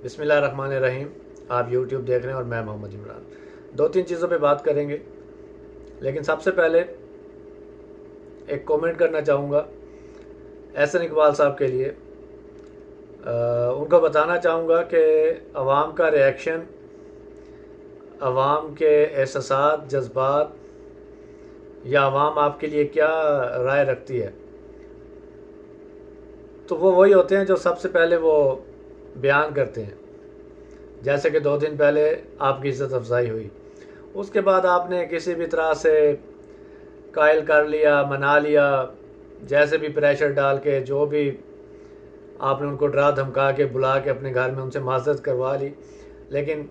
बिस्मिल्लाहिर्रहमानिर्रहीम। आप यूट्यूब देख रहे हैं और मैं मोहम्मद इमरान। दो तीन चीज़ों पे बात करेंगे, लेकिन सबसे पहले एक कमेंट करना चाहूँगा एहसन इकबाल साहब के लिए। उनको बताना चाहूँगा कि अवाम का रिएक्शन, अवाम के एहसास, जज्बात या अवाम आपके लिए क्या राय रखती है, तो वो वही होते हैं जो सबसे पहले वो बयान करते हैं। जैसे कि 2 दिन पहले आपकी इज़्ज़त अफजाई हुई, उसके बाद आपने किसी भी तरह से कायल कर लिया, मना लिया, जैसे भी प्रेशर डाल के, जो भी आपने उनको डरा धमका के बुला के अपने घर में उनसे माज़रत करवा ली। लेकिन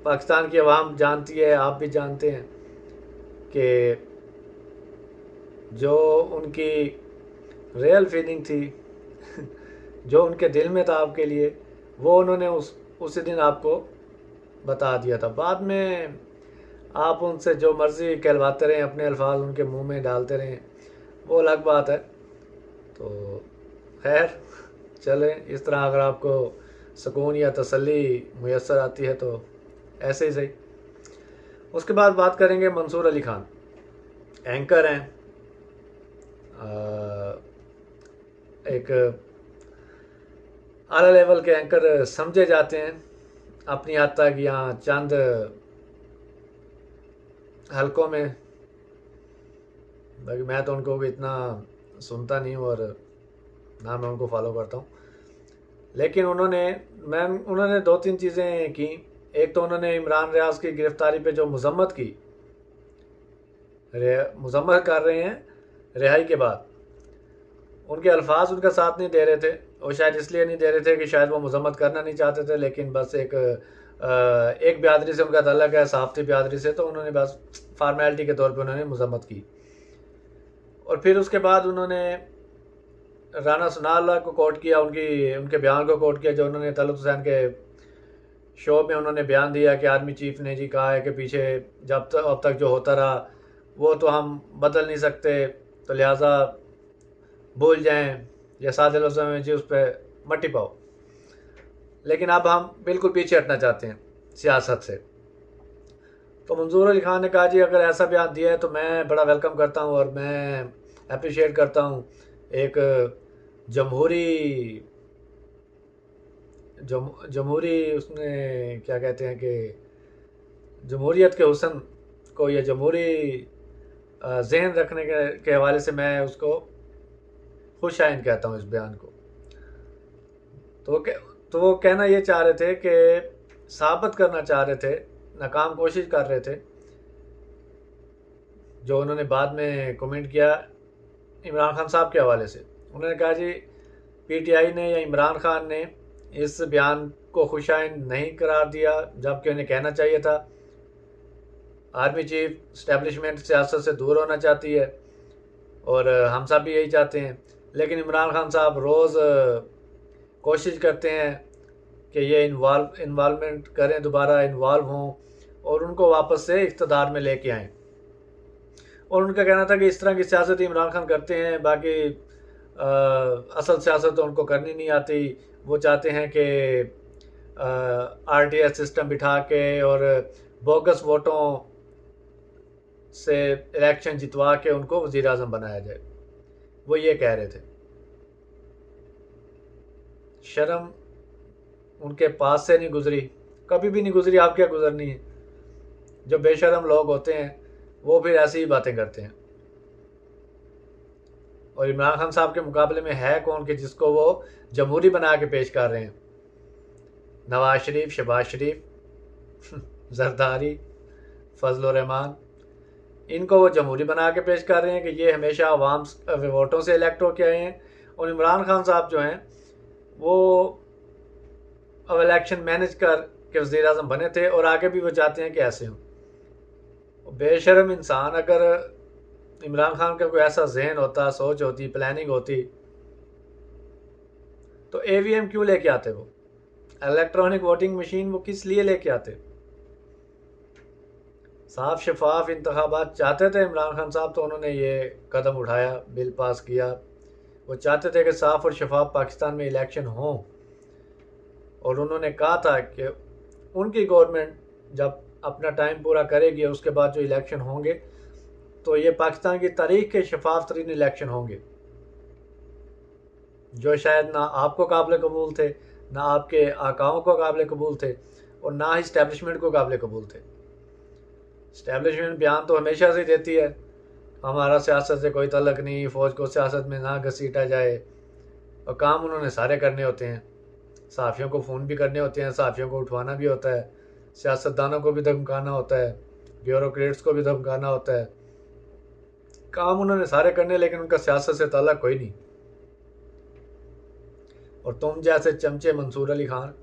पाकिस्तान की आवाम जानती है, आप भी जानते हैं कि जो उनकी रियल फीलिंग थी जो उनके दिल में था आपके लिए, वो उन्होंने उसी दिन आपको बता दिया था। बाद में आप उनसे जो मर्ज़ी कहलवाते रहें, अपने अल्फाज उनके मुंह में डालते रहें, वो अलग बात है। तो खैर चलें, इस तरह अगर आपको सुकून या तसल्ली मुयस्सर आती है तो ऐसे ही सही। उसके बाद बात करेंगे मंसूर अली खान। एंकर हैं, एक आला लेवल के एंकर समझे जाते हैं अपनी हद तक, यहाँ चंद हलकों में। बाकी मैं तो उनको इतना सुनता नहीं हूँ और ना मैं उनको फॉलो करता हूँ। लेकिन उन्होंने 2-3 चीज़ें की। एक तो उन्होंने इमरान रियाज की गिरफ़्तारी पे जो मजम्मत की, मजम्मत कर रहे हैं रिहाई के बाद, उनके अल्फाज उनका साथ नहीं दे रहे थे। और शायद इसलिए नहीं दे रहे थे कि शायद वो मजम्मत करना नहीं चाहते थे, लेकिन बस एक बिरादरी से उनका ताल्लुक है, सहाफ़ती बिरादरी से, तो उन्होंने बस फार्मेलिटी के तौर पे उन्होंने मजम्मत की। और फिर उसके बाद उन्होंने राना सनाउल्लाह को कोट किया, उनके बयान को कोट किया, जो उन्होंने तलत हुसैन के शो में उन्होंने बयान दिया कि आर्मी चीफ ने जी कहा है कि पीछे अब तक जो होता रहा वो तो हम बदल नहीं सकते, तो लिहाजा भूल जाएं, या सादे लफ्ज़ों में जी उस पर मट्टी पाओ। लेकिन अब हम बिल्कुल पीछे हटना चाहते हैं सियासत से। तो मंसूर अली खान ने कहा जी अगर ऐसा बयान दिया है तो मैं बड़ा वेलकम करता हूँ और मैं अप्रिशिएट करता हूँ। एक जमहूरी उसने क्या कहते हैं कि जमहूरियत के हुस्न को या जमहूरी जहन रखने के हवाले से मैं उसको खुश आइन कहता हूँ इस बयान को। तो वो कहना ये चाह रहे थे कि साबित करना चाह रहे थे, नाकाम कोशिश कर रहे थे, जो उन्होंने बाद में कमेंट किया इमरान खान साहब के हवाले से। उन्होंने कहा जी पीटीआई ने या इमरान खान ने इस बयान को खुशाइन नहीं करार दिया, जबकि उन्हें कहना चाहिए था। आर्मी चीफ इस्टेब्लिशमेंट सियासत से दूर होना चाहती है और हम सब भी यही चाहते हैं, लेकिन इमरान खान साहब रोज़ कोशिश करते हैं कि ये इन्वॉल्वमेंट करें, दोबारा इन्वॉल्व हों और उनको वापस से इक़्तिदार में लेके आएँ। और उनका कहना था कि इस तरह की सियासत इमरान खान करते हैं, बाकी असल सियासत तो उनको करनी नहीं आती। वो चाहते हैं कि आरटीएस सिस्टम बिठा के और बोगस वोटों से इलेक्शन जितवा के उनको वज़ीर आज़म बनाया जाए। वो ये कह रहे थे। शर्म उनके पास से नहीं गुजरी, कभी भी नहीं गुजरी। आप क्या गुजरनी है? जो बेशर्म लोग होते हैं वो फिर ऐसी ही बातें करते हैं। और इमरान खान साहब के मुकाबले में है कौन कि जिसको वो जमहूरी बना के पेश कर रहे हैं? नवाज शरीफ, शहबाज शरीफ, जरदारी, फजल रहमान, इनको वो जमहूरी बना के पेश कर रहे हैं कि ये हमेशा अवाम वोटों से इलेक्ट होके आए हैं। और इमरान खान साहब जो हैं वो अब इलेक्शन मैनेज कर के वज़ीर आज़म बने थे और आगे भी वो चाहते हैं कि ऐसे हों। बेशर्म इंसान, अगर इमरान खान का कोई ऐसा जहन होता, सोच होती, प्लानिंग होती, तो ईवीएम क्यों लेके आते? वो इलेक्ट्रॉनिक वोटिंग मशीन वो किस लिए लेके आते? साफ शफाफ इंतखाबात चाहते थे इमरान खान साहब, तो उन्होंने ये कदम उठाया, बिल पास किया। वो चाहते थे कि साफ और शफाफ पाकिस्तान में इलेक्शन हों। और उन्होंने कहा था कि उनकी गवर्नमेंट जब अपना टाइम पूरा करेगी उसके बाद जो इलेक्शन होंगे तो ये पाकिस्तान की तारीख के शफाफ तरीन इलेक्शन होंगे, जो शायद ना आपको काबिल कबूल थे, ना आपके आकाओं को काबिल कबूल थे, और ना ही इस्टेब्लिशमेंट को काबिल कबूल थे। इस्टेब्लिशमेंट बयान तो हमेशा से देती है हमारा सियासत से कोई तल्लक नहीं, फ़ौज को सियासत में ना घसीटा जाए, और काम उन्होंने सारे करने होते हैं। सहाफ़ियों को फ़ोन भी करने होते हैं, सहाफ़ियों को उठवाना भी होता है, सियासतदानों को भी धमकाना होता है, ब्यूरोक्रेट्स को भी धमकाना होता है। काम उन्होंने सारे करने, लेकिन उनका सियासत से ताल्लुक कोई नहीं। और तुम जैसे चमचे मंसूर अली खान,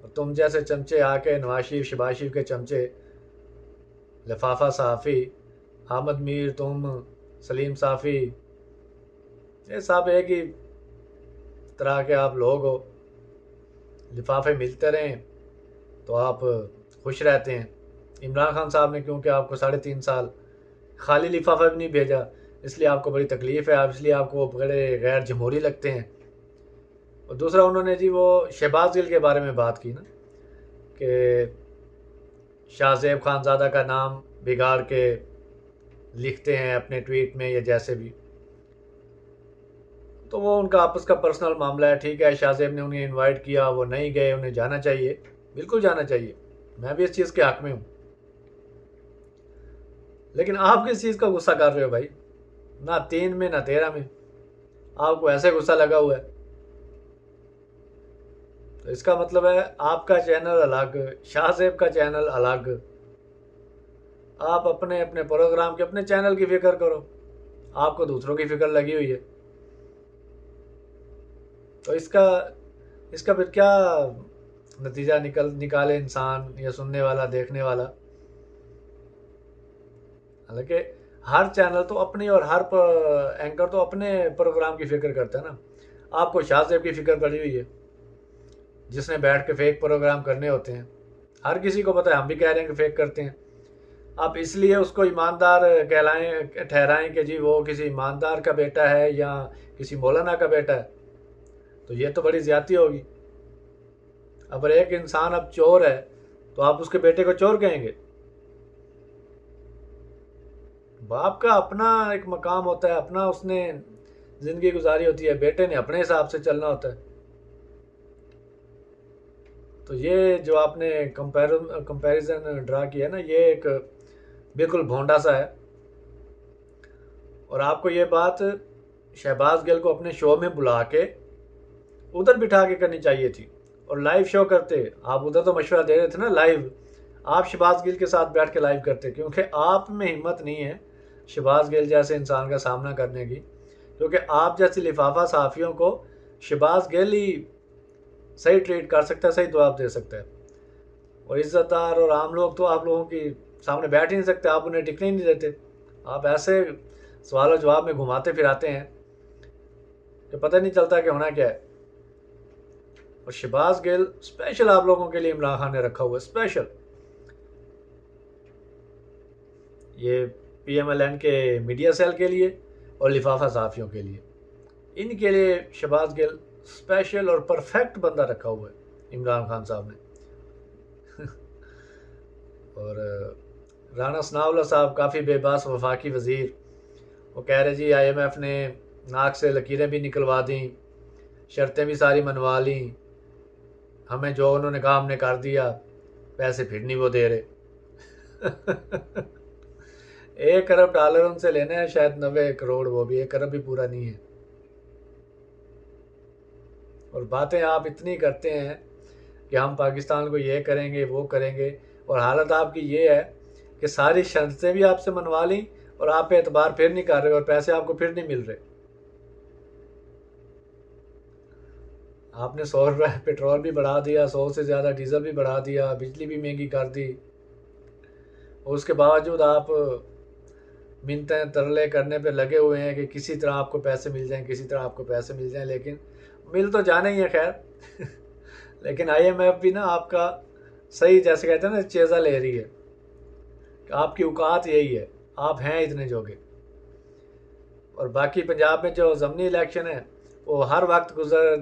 और तुम जैसे चमचे आके नवाज शरीफ, शहबाज शरीफ के चमचे, लिफाफा सहाफ़ी, अहमद मीर, तुम, सलीम साफ़ी, ये सब एक ही तरह के आप लोग हो। लिफाफे मिलते रहें तो आप खुश रहते हैं। इमरान खान साहब ने क्योंकि आपको 3.5 साल खाली लिफाफा भी नहीं भेजा, इसलिए आपको बड़ी तकलीफ़ है, इसलिए आपको बड़े गैर जमहूरी लगते हैं। और दूसरा उन्होंने जी वो शहबाज गिल के बारे में बात की ना, कि शाहज़ेब खानज़ादा का नाम बिगाड़ के लिखते हैं अपने ट्वीट में या जैसे भी, तो वो उनका आपस का पर्सनल मामला है। ठीक है, शाहज़ेब ने उन्हें इनवाइट किया, वो नहीं गए, उन्हें जाना चाहिए, बिल्कुल जाना चाहिए, मैं भी इस चीज़ के हक़ में हूँ। लेकिन आप किस चीज़ का गुस्सा कर रहे हो भाई? ना 3 में ना 13 में आपको ऐसे गुस्सा लगा हुआ है। तो इसका मतलब है आपका चैनल अलग, शाहज़ेब का चैनल अलग। आप अपने अपने प्रोग्राम के, अपने चैनल की फिक्र करो, आपको दूसरों की फिक्र लगी हुई है। तो इसका फिर क्या नतीजा निकाले इंसान या सुनने वाला, देखने वाला? हालांकि हर चैनल तो अपनी, और हर एंकर तो अपने प्रोग्राम की फिक्र करता है ना। आपको शाहज़ेब की फिक्र पड़ी हुई है, जिसने बैठ के फेक प्रोग्राम करने होते हैं। हर किसी को पता है, हम भी कह रहे हैं कि फेक करते हैं। आप इसलिए उसको ईमानदार ठहराएं कि जी वो किसी ईमानदार का बेटा है या किसी मौलाना का बेटा है, तो ये तो बड़ी ज़्यादती होगी। अगर एक इंसान अब चोर है तो आप उसके बेटे को चोर कहेंगे? बाप का अपना एक मकाम होता है, अपना उसने ज़िंदगी गुजारी होती है, बेटे ने अपने हिसाब से चलना होता है। तो ये जो आपने कंपैरिजन ड्रा किया ना, ये एक बिल्कुल भोंडा सा है। और आपको ये बात शहबाज गिल को अपने शो में बुला के उधर बिठा के करनी चाहिए थी, और लाइव शो करते। आप उधर तो मशवरा दे रहे थे ना लाइव, आप शहबाज गिल के साथ बैठ के लाइव करते, क्योंकि आप में हिम्मत नहीं है शहबाज गिल जैसे इंसान का सामना करने की। क्योंकि आप जैसे लिफाफा सहाफ़ियों को शहबाज गिल ही सही ट्रीट कर सकता है, सही जवाब दे सकता है। और इज़्ज़तदार और आम लोग तो आप लोगों की सामने बैठ ही नहीं सकते, आप उन्हें टिकने ही नहीं देते। आप ऐसे सवाल और जवाब में घुमाते फिराते हैं कि पता नहीं चलता कि होना क्या है। और शहबाज गिल स्पेशल आप लोगों के लिए इमरान खान ने रखा हुआ है, स्पेशल। ये PMLN के मीडिया सेल के लिए और लिफाफा सहाफ़ियों के लिए, इनके लिए शहबाज गिल स्पेशल और परफेक्ट बंदा रखा हुआ है इमरान खान साहब ने। और राना सनाउल्लाह साहब काफ़ी बेबास वफाकी वज़ीर, वो कह रहे जी IMF ने नाक से लकीरें भी निकलवा दी, शर्तें भी सारी मनवा ली, हमें जो उन्होंने कहा हमने कर दिया, पैसे फिर नहीं वो दे रहे। $1 अरब उनसे लेने हैं, शायद 90 करोड़, वो भी 1 अरब भी पूरा नहीं है। और बातें आप इतनी करते हैं कि हम पाकिस्तान को ये करेंगे वो करेंगे, और हालत आपकी ये है कि सारी शर्तें भी आपसे मनवा ली और आप पे एतबार फिर नहीं कर रहे, और पैसे आपको फिर नहीं मिल रहे। आपने 100 रुपये पेट्रोल भी बढ़ा दिया, 100 से ज़्यादा डीज़ल भी बढ़ा दिया, बिजली भी महंगी कर दी, और उसके बावजूद आप मिन्नतें तरले करने पे लगे हुए हैं कि किसी तरह आपको पैसे मिल जाएं, किसी तरह आपको पैसे मिल जाएं। लेकिन मिल तो जाना ही है खैर। लेकिन IMF भी ना आपका सही, जैसे कहते हैं ना, चेज़ा ले रही है कि आपकी औकात यही है, आप हैं इतने जोगे। और बाकी पंजाब में जो ज़मनी इलेक्शन है वो हर वक्त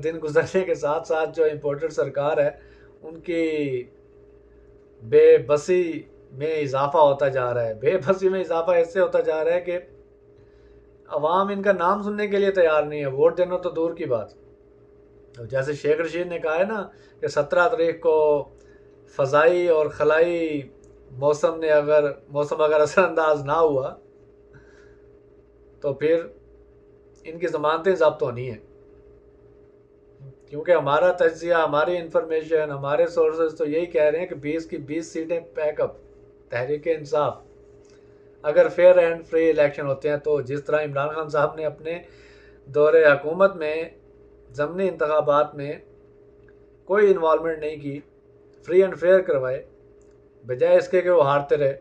दिन गुजरने के साथ साथ जो इम्पोर्टेड सरकार है उनकी बेबसी में इजाफा होता जा रहा है। बेबसी में इजाफा ऐसे होता जा रहा है कि अवाम इनका नाम सुनने के लिए तैयार नहीं है, वोट देना तो दूर की बात। तो जैसे शेख रशीद ने कहा है ना कि 17 तारीख को फ़ज़ाई और खलाई मौसम अगर असरअंदाज ना हुआ तो फिर इनकी ज़मानतें ज़ब्त होनी है, क्योंकि हमारा तज्ज़िया, हमारी इंफॉर्मेशन, हमारे सोर्सेज तो यही कह रहे हैं कि 20 की 20 सीटें पैकअप। तहरीक इंसाफ अगर फेयर एंड फ्री इलेक्शन होते हैं तो जिस तरह इमरान खान साहब ने अपने दौरे हुकूमत में ज़मनी इंतखाबात में कोई इन्वॉल्वमेंट नहीं की, फ्री एंड फेयर करवाए, बजाय इसके कि वो हारते रहे।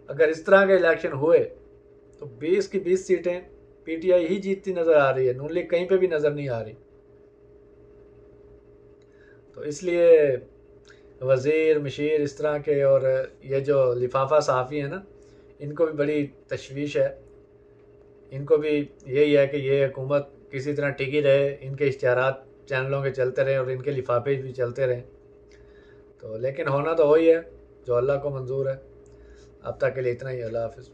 अगर इस तरह के इलेक्शन हुए तो 20 की 20 सीटें पीटीआई ही जीतती नज़र आ रही है, नून लीग कहीं पे भी नज़र नहीं आ रही। तो इसलिए वज़ीर मशीर इस तरह के और ये जो लिफाफा सहाफ़ी हैं ना, इनको भी बड़ी तशवीश है। इनको भी यही है कि ये हुकूमत किसी तरह टिकी रहे, इनके इश्तिहारात चैनलों के चलते रहें और इनके लिफाफे भी चलते रहें। तो लेकिन होना तो वही है जो अल्लाह को मंजूर है। अब तक के लिए इतना ही। अल्लाह हाफ़िज़।